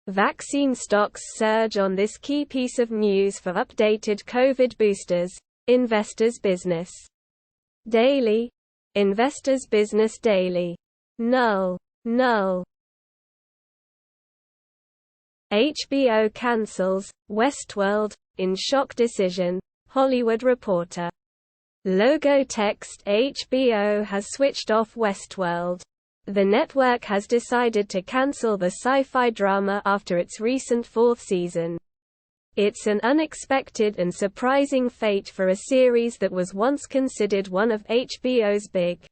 Vaccine stocks surge on this key piece of news for updated COVID boosters. Investors Business Daily. Investors Business Daily. Null. HBO cancels Westworld in shock decision. Hollywood Reporter. Logo text: HBO has switched off Westworld. The network has decided to cancel the sci-fi drama after its recent fourth season. It's an unexpected and surprising fate for a series that was once considered one of HBO's big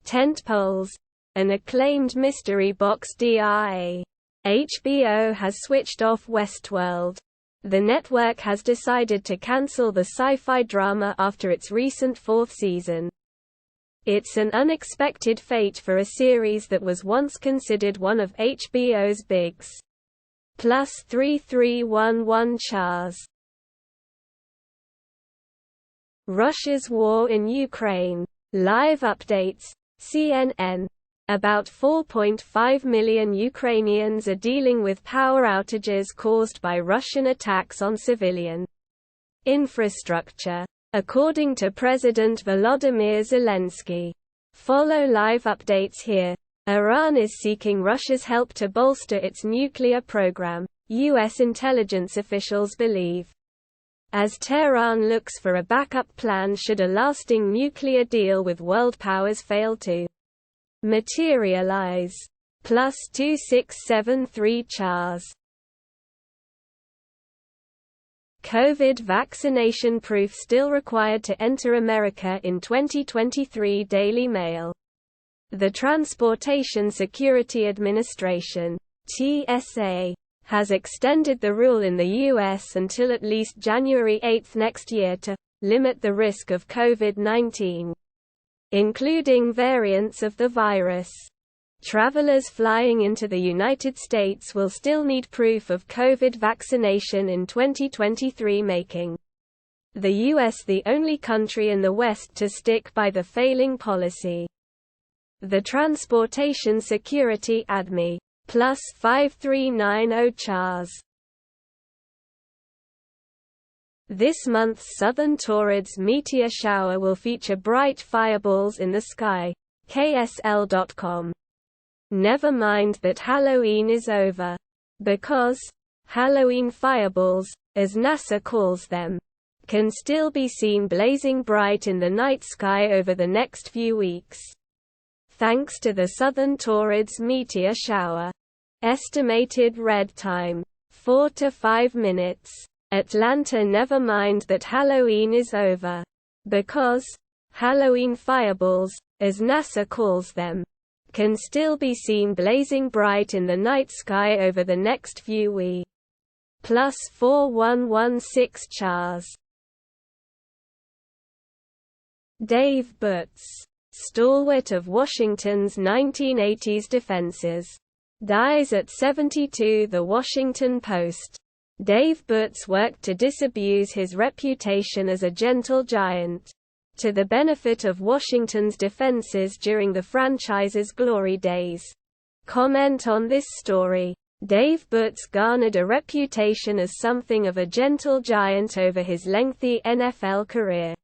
tentpoles, an acclaimed mystery box drama. HBO has switched off Westworld. The network has decided to cancel the sci-fi drama after its recent fourth season. It's an unexpected fate for a series that was once considered one of HBO's bigs. +3311 Chars. Russia's war in Ukraine. Live updates. CNN. About 4.5 million Ukrainians are dealing with power outages caused by Russian attacks on civilian infrastructure, according to President Volodymyr Zelensky. Follow live updates here. Iran is seeking Russia's help to bolster its nuclear program, U.S. intelligence officials believe, as Tehran looks for a backup plan should a lasting nuclear deal with world powers fail to materialize. +2673 Chars. COVID vaccination proof still required to enter America in 2023. Daily Mail. The Transportation Security Administration (TSA) has extended the rule in the U.S. until at least January 8 next year to limit the risk of COVID-19, including variants of the virus. Travelers flying into the United States will still need proof of COVID vaccination in 2023, making the U.S. the only country in the West to stick by the failing policy. The Transportation Security Admi. +5390 Chars. This month's Southern Taurids meteor shower will feature bright fireballs in the sky. KSL.com. Never mind that Halloween is over. Because Halloween fireballs, as NASA calls them, can still be seen blazing bright in the night sky over the next few weeks, thanks to the Southern Taurids meteor shower. Estimated red time: 4 to 5 minutes. Atlanta. Never mind that Halloween is over. Because Halloween fireballs, as NASA calls them, can still be seen blazing bright in the night sky over the next few weeks. +4116 Chars. Dave Butts, stalwart of Washington's 1980s defenses, dies at 72. The Washington Post. Dave Butts worked to disabuse his reputation as a gentle giant, to the benefit of Washington's defenses during the franchise's glory days. Comment on this story. Dave Butts garnered a reputation as something of a gentle giant over his lengthy NFL career,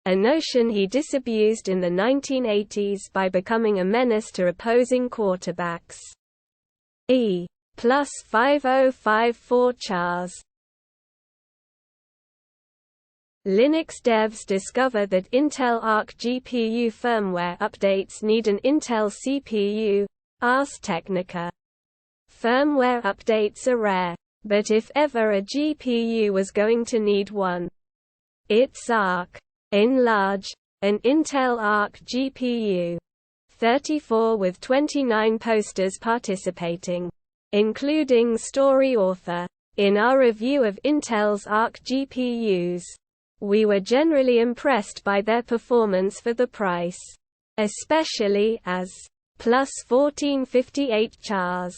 a notion he disabused in the 1980s by becoming a menace to opposing quarterbacks. +5054 Chars. Linux devs discover that Intel Arc GPU firmware updates need an Intel CPU. Ars Technica. Firmware updates are rare, but if ever a GPU was going to need one, it's Arc. In large, an Intel Arc GPU. 34 with 29 posters participating, including story author. In our review of Intel's Arc GPUs, we were generally impressed by their performance for the price, especially as +1458 Chars.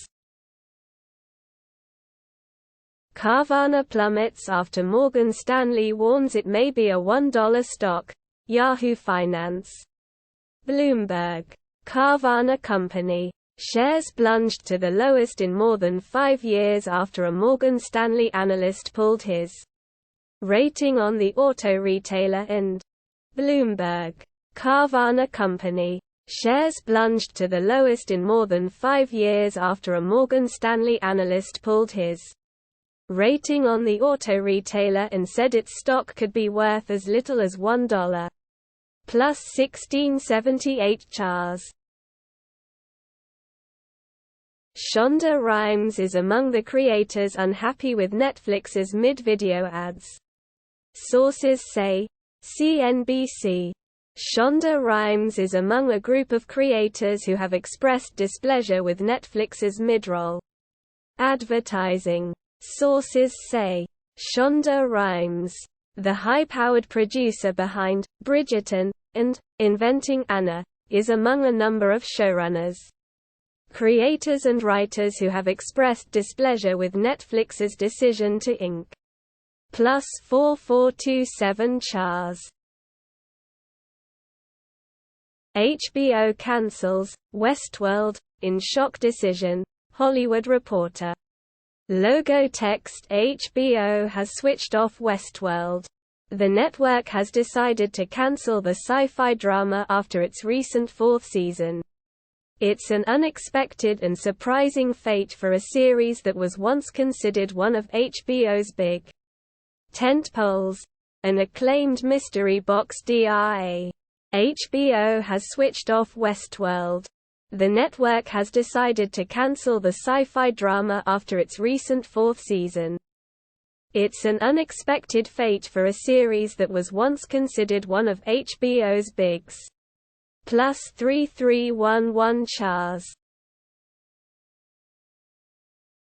Carvana plummets after Morgan Stanley warns it may be a $1 stock. Yahoo Finance. Bloomberg. Carvana Company Shares plunged to the lowest in more than 5 years after a Morgan Stanley analyst pulled his rating on the auto retailer. And Bloomberg. Carvana Company. Shares plunged to the lowest in more than 5 years after a Morgan Stanley analyst pulled his rating on the auto retailer and said its stock could be worth as little as $1. Plus 1678 Chars. Shonda Rhimes is among the creators unhappy with Netflix's mid-video ads. Sources say. CNBC. Shonda Rhimes is among a group of creators who have expressed displeasure with Netflix's mid-roll advertising. Sources say. Shonda Rhimes, the high-powered producer behind Bridgerton and Inventing Anna, is among a number of showrunners, creators and writers who have expressed displeasure with Netflix's decision to Inc. Plus 4427 Chars. HBO cancels Westworld in shock decision, Hollywood Reporter. Logo text HBO has switched off Westworld. The network has decided to cancel the sci-fi drama after its recent 4th season. It's an unexpected and surprising fate for a series that was once considered one of HBO's big tentpoles, an acclaimed mystery box drama. HBO has switched off Westworld. The network has decided to cancel the sci-fi drama after its recent 4th season. It's an unexpected fate for a series that was once considered one of HBO's bigs. Plus 3311 Chars.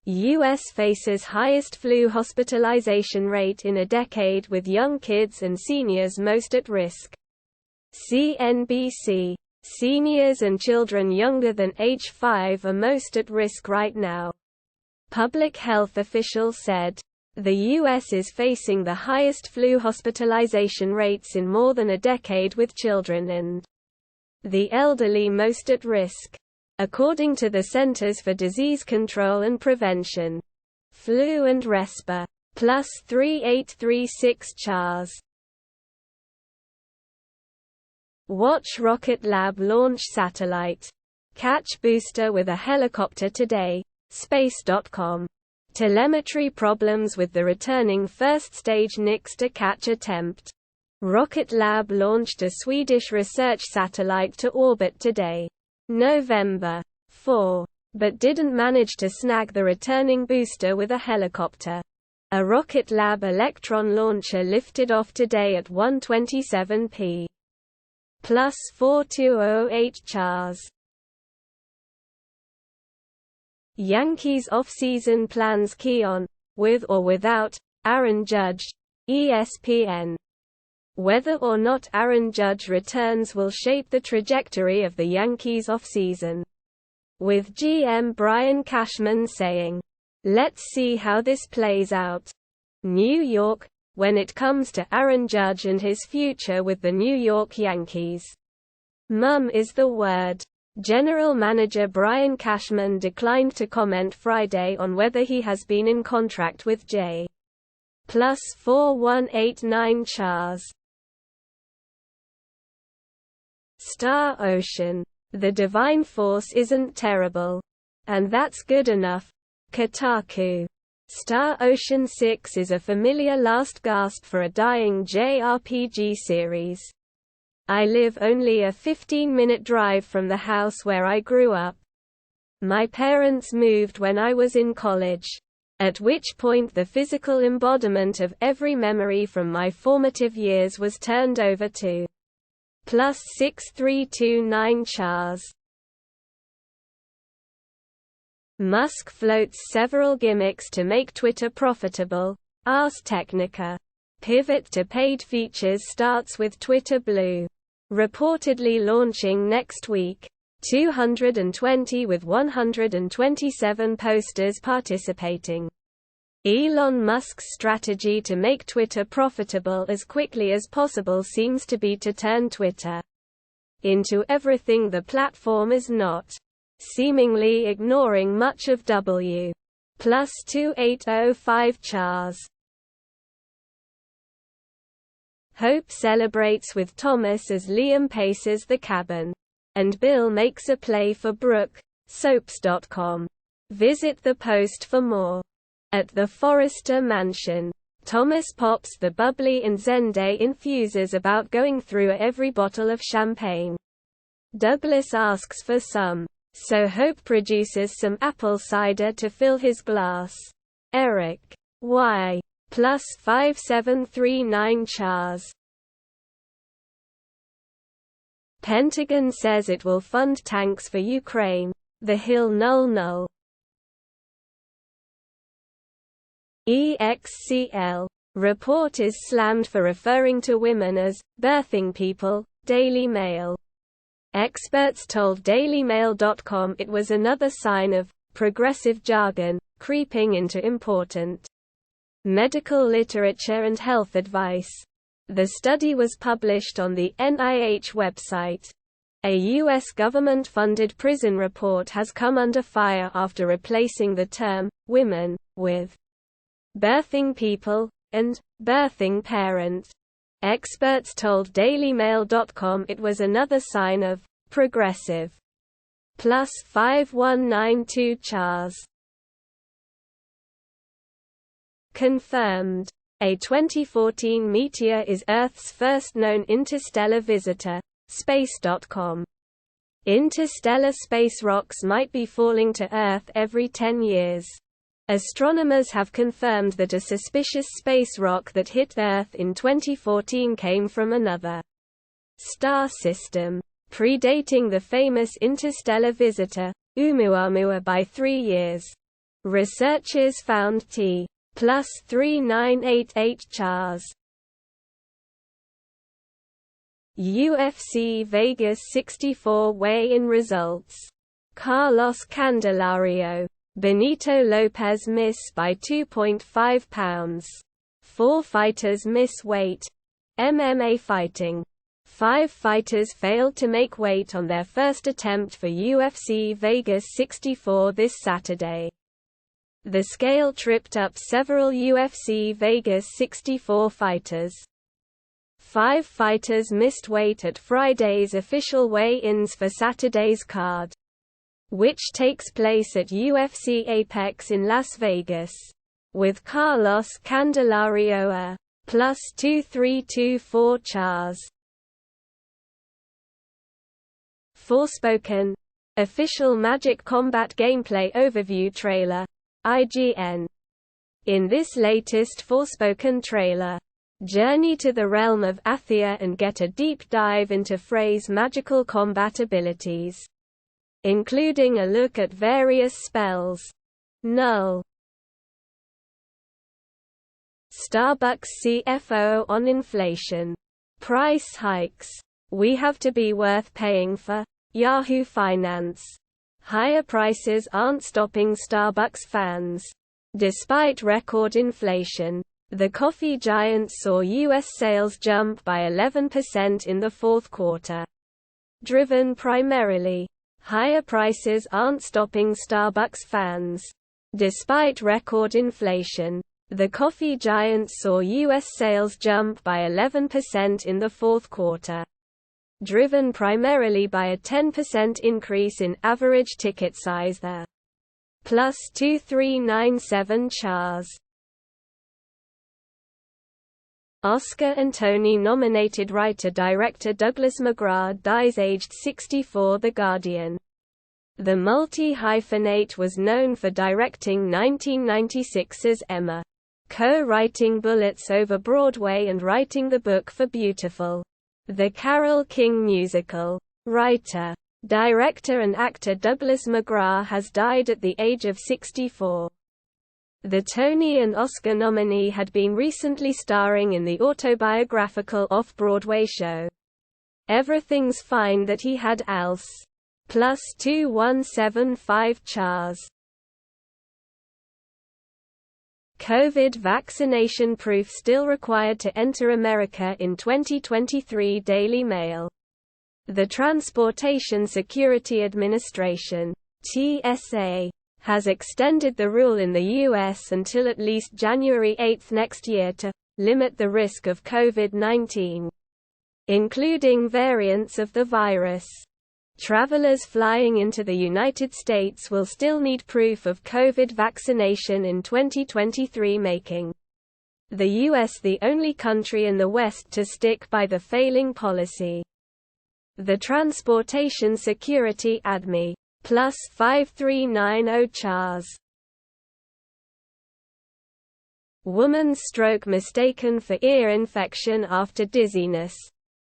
U.S. faces highest flu hospitalization rate in a decade with young kids and seniors most at risk. CNBC. Seniors and children younger than age 5 are most at risk right now. Public health officials said. The U.S. is facing the highest flu hospitalization rates in more than a decade with children and the elderly most at risk, according to the Centers for Disease Control and Prevention. Flu and Respa. Plus 3836 Chars. Watch Rocket Lab launch satellite. Catch booster with a helicopter today. Space.com. Telemetry problems with the returning first-stage Nix-to-catch attempt. Rocket Lab launched a Swedish research satellite to orbit today, November 4, but didn't manage to snag the returning booster with a helicopter. A Rocket Lab Electron launcher lifted off today at 1:27 p. Plus 4208 Chars. Yankees off-season plans key on, with or without, Aaron Judge. ESPN. Whether or not Aaron Judge returns will shape the trajectory of the Yankees offseason, with GM Brian Cashman saying, "Let's see how this plays out." New York. When it comes to Aaron Judge and his future with the New York Yankees, mum is the word. General Manager Brian Cashman declined to comment Friday on whether he has been in contract with J. Plus 4189 Chars. Star Ocean. The divine force isn't terrible. And that's good enough. Kotaku. Star Ocean 6 is a familiar last gasp for a dying JRPG series. I live only a 15-minute drive from the house where I grew up. My parents moved when I was in college, at which point the physical embodiment of every memory from my formative years was turned over to plus 6329 Chars. Musk floats several gimmicks to make Twitter profitable. Ars Technica. Pivot to paid features starts with Twitter Blue, reportedly launching next week. 220 with 127 posters participating. Elon Musk's strategy to make Twitter profitable as quickly as possible seems to be to turn Twitter into everything the platform is not. seemingly ignoring much of W. Plus 2805 Chars. Hope celebrates with Thomas as Liam paces the cabin. And Bill makes a play for Brooke. Soaps.com. Visit the Post for more. At the Forrester mansion, Thomas pops the bubbly and Zende infuses about going through every bottle of champagne. Douglas asks for some, so Hope produces some apple cider to fill his glass. Eric. Y. Plus 5739 Chars. Pentagon says it will fund tanks for Ukraine. The Hill null. EXCL. Report is slammed for referring to women as birthing people. Daily Mail. Experts told DailyMail.com it was another sign of progressive jargon creeping into important medical literature and health advice. The study was published on the NIH website. A U.S. government-funded prison report has come under fire after replacing the term women with birthing people and birthing parent. Experts told DailyMail.com it was another sign of progressive. Plus 5192 Chars. Confirmed. A 2014 meteor is Earth's first known interstellar visitor. Space.com. Interstellar space rocks might be falling to Earth every 10 years. Astronomers have confirmed that a suspicious space rock that hit Earth in 2014 came from another star system, predating the famous interstellar visitor, Oumuamua, by 3 years. Researchers found T. Plus 3988 Chars. UFC Vegas 64 weigh-in results. Carlos Candelario. Benito Lopez miss by 2.5 pounds. 4 fighters miss weight. MMA fighting. 5 fighters failed to make weight on their first attempt for UFC Vegas 64 this Saturday. The scale tripped up several UFC Vegas 64 fighters. 5 fighters missed weight at Friday's official weigh-ins for Saturday's card, which takes place at UFC Apex in Las Vegas, with Carlos Candelario a plus 2324 Chars. Forspoken. Official Magic Combat gameplay overview trailer. IGN. In this latest Forspoken trailer, journey to the realm of Athia and get a deep dive into Frey's magical combat abilities, including a look at various spells. Null. Starbucks CFO on inflation. Price hikes. We have to be worth paying for. Yahoo Finance. Higher prices aren't stopping Starbucks fans. Despite record inflation, the coffee giant saw U.S. sales jump by 11% in the fourth quarter. Driven primarily. Higher prices aren't stopping Starbucks fans. Despite record inflation, the coffee giant saw U.S. sales jump by 11% in the fourth quarter. Driven primarily by a 10% increase in average ticket size there. Plus 2397 Chars. Oscar and Tony-nominated writer-director Douglas McGrath dies aged 64. The Guardian. The multi-hyphenate was known for directing 1996's Emma, co-writing Bullets Over Broadway and writing the book for Beautiful, the Carole King musical. Writer, director and actor Douglas McGrath has died at the age of 64. The Tony and Oscar nominee had been recently starring in the autobiographical off-Broadway show Everything's Fine that he had else. Plus 2175 Chars. COVID vaccination proof still required to enter America in 2023. Daily Mail. The Transportation Security Administration TSA, has extended the rule in the U.S. until at least January 8 next year to limit the risk of COVID-19, including variants of the virus. Travelers flying into the United States will still need proof of COVID vaccination in 2023, making the U.S. the only country in the West to stick by the failing policy. The Transportation Security ADMI Plus 5390 CHARS. Woman's stroke mistaken for ear infection after dizziness,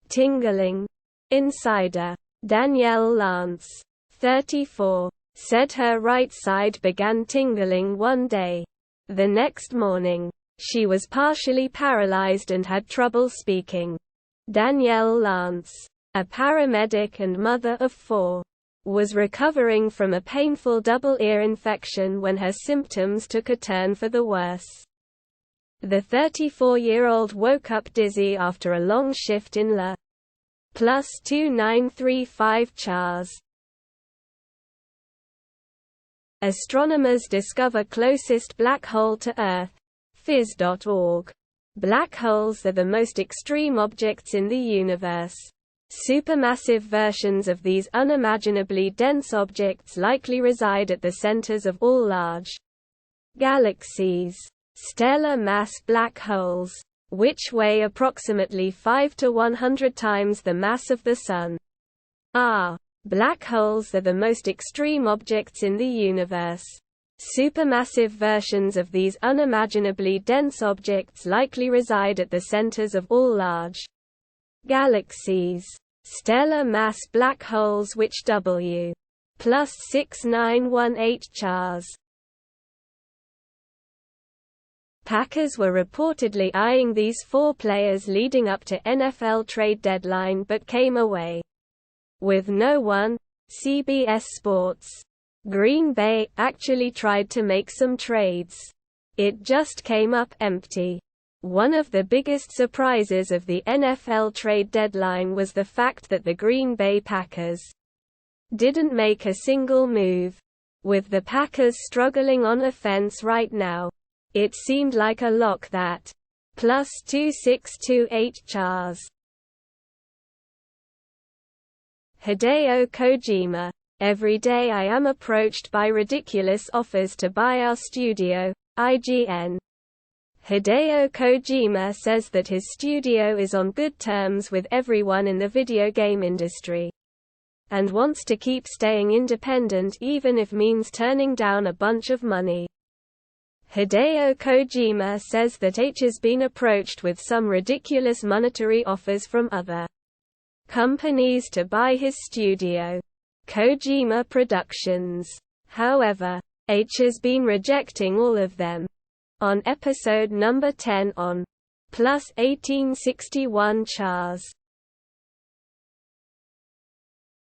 tingling. Insider. Danielle Lance, 34, said her right side began tingling one day. The next morning, she was partially paralyzed and had trouble speaking. Danielle Lance, a paramedic and mother of 4, was recovering from a painful double ear infection when her symptoms took a turn for the worse. The 34-year-old woke up dizzy after a long shift in La. Plus 2935 CHARS. Astronomers discover closest black hole to Earth. Phys.org. Black holes are the most extreme objects in the universe. Supermassive versions of these unimaginably dense objects likely reside at the centers of all large galaxies. Stellar mass black holes, which weigh approximately 5 to 100 times the mass of the Sun. Black holes are the most extreme objects in the universe. Supermassive versions of these unimaginably dense objects likely reside at the centers of all large galaxies. Stellar mass black holes which W. Plus 6918 CHARS. Packers were reportedly eyeing these 4 players leading up to NFL trade deadline but came away with no one. CBS Sports. Green Bay actually tried to make some trades. It just came up empty. One of the biggest surprises of the NFL trade deadline was the fact that the Green Bay Packers didn't make a single move. With the Packers struggling on offense right now, it seemed like a lock that. Plus 2628 CHARS. Hideo Kojima. Every day I am approached by ridiculous offers to buy our studio. IGN. Hideo Kojima says that his studio is on good terms with everyone in the video game industry, and wants to keep staying independent even if means turning down a bunch of money. Hideo Kojima says that H has been approached with some ridiculous monetary offers from other companies to buy his studio, Kojima Productions. However, H has been rejecting all of them. On episode number 10 on Plus 1861 CHARS.